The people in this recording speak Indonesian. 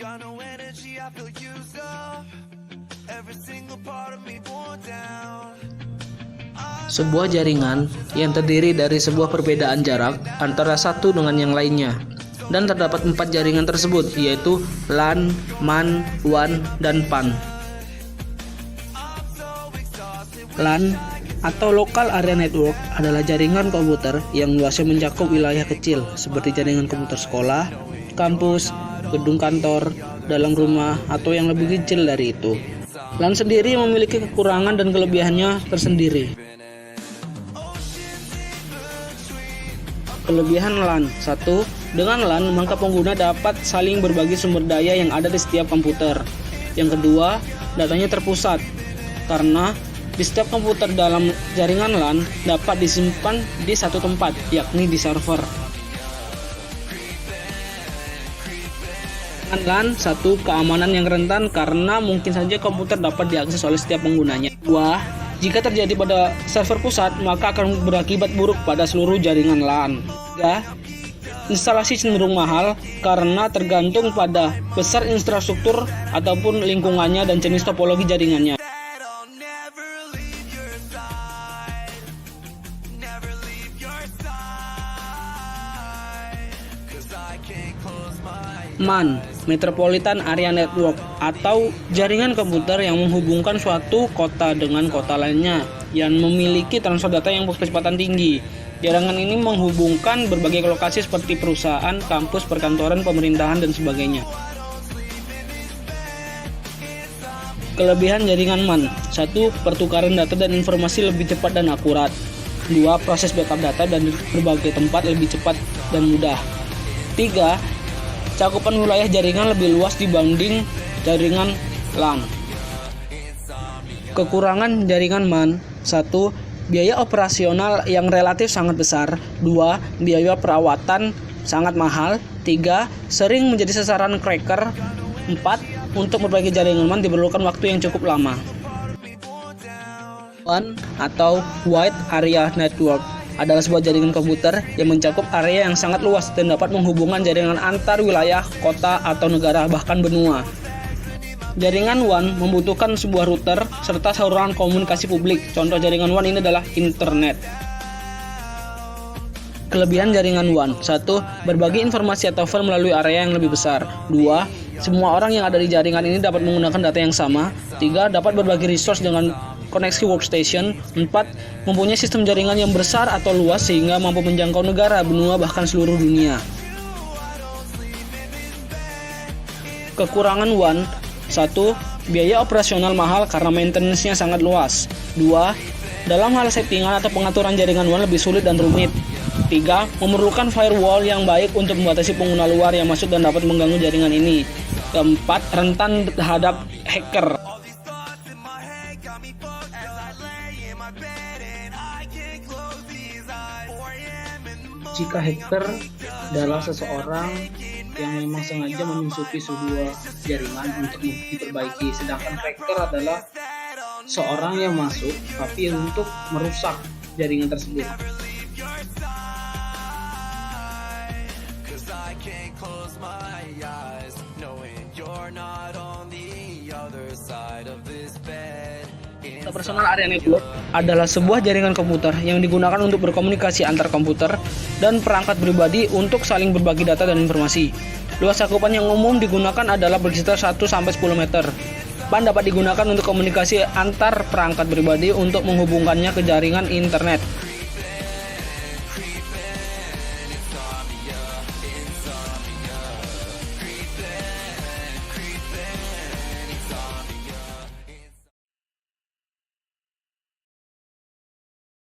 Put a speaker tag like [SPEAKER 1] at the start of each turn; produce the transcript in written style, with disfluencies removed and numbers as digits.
[SPEAKER 1] Got no energy, I feel used up. Every single part of me worn down.
[SPEAKER 2] Sebuah jaringan yang terdiri dari sebuah perbedaan jarak antara satu dengan yang lainnya. Dan terdapat 4 jaringan tersebut, yaitu LAN, MAN, WAN, dan PAN. LAN atau Local Area Network adalah jaringan komputer yang luasnya mencakup wilayah kecil seperti jaringan komputer sekolah, kampus, gedung kantor, dalam rumah, atau yang lebih kecil dari itu. LAN sendiri memiliki kekurangan dan kelebihannya tersendiri. Kelebihan LAN 1. Dengan LAN, maka pengguna dapat saling berbagi sumber daya yang ada di setiap komputer. Yang kedua, datanya terpusat, karena di setiap komputer dalam jaringan LAN dapat disimpan di satu tempat, yakni di server. Dengan LAN 1, keamanan yang rentan karena mungkin saja komputer dapat diakses oleh setiap penggunanya. 2. Jika terjadi pada server pusat, maka akan berakibat buruk pada seluruh jaringan LAN. 3. Instalasi cenderung mahal karena tergantung pada besar infrastruktur ataupun lingkungannya dan jenis topologi jaringannya. MAN, Metropolitan Area Network, atau jaringan komputer yang menghubungkan suatu kota dengan kota lainnya yang memiliki transfer data yang berkecepatan tinggi. Jaringan ini menghubungkan berbagai lokasi seperti perusahaan, kampus, perkantoran, pemerintahan, dan sebagainya. Kelebihan jaringan MAN: 1. Pertukaran data dan informasi lebih cepat dan akurat. 2. Proses backup data dan berbagai tempat lebih cepat dan mudah. 3. Cakupan wilayah jaringan lebih luas dibanding jaringan LAN. Kekurangan jaringan MAN: 1. Biaya operasional yang relatif sangat besar. 2. Biaya perawatan sangat mahal. 3. Sering menjadi sasaran cracker. 4. Untuk berbagi jaringan MAN diperlukan waktu yang cukup lama. WAN atau Wide Area Network adalah sebuah jaringan komputer yang mencakup area yang sangat luas dan dapat menghubungkan jaringan antar wilayah, kota, atau negara, bahkan benua. Jaringan WAN membutuhkan sebuah router serta saluran komunikasi publik. Contoh jaringan WAN ini adalah internet. Kelebihan jaringan WAN: 1. Berbagi informasi atau file melalui area yang lebih besar. 2. Semua orang yang ada di jaringan ini dapat menggunakan data yang sama. 3. Dapat berbagi resource dengan koneksi workstation. 4. Mempunyai sistem jaringan yang besar atau luas sehingga mampu menjangkau negara, benua, bahkan seluruh dunia. Kekurangan WAN: 1. Biaya operasional mahal karena maintenance-nya sangat luas. 2. Dalam hal settingan atau pengaturan jaringan WAN lebih sulit dan rumit. 3. Memerlukan firewall yang baik untuk membatasi pengguna luar yang masuk dan dapat mengganggu jaringan ini. 4. Rentan terhadap hacker. Jika hacker adalah seseorang yang memang sengaja menyusupi sebuah jaringan untuk diperbaiki, sedangkan cracker adalah seorang yang masuk tapi untuk merusak jaringan tersebut. Personal Area Network adalah sebuah jaringan komputer yang digunakan untuk berkomunikasi antar komputer dan perangkat pribadi untuk saling berbagi data dan informasi. Luas cakupan yang umum digunakan adalah berkisar 1-10 meter. PAN dapat digunakan untuk komunikasi antar perangkat pribadi untuk menghubungkannya ke jaringan internet.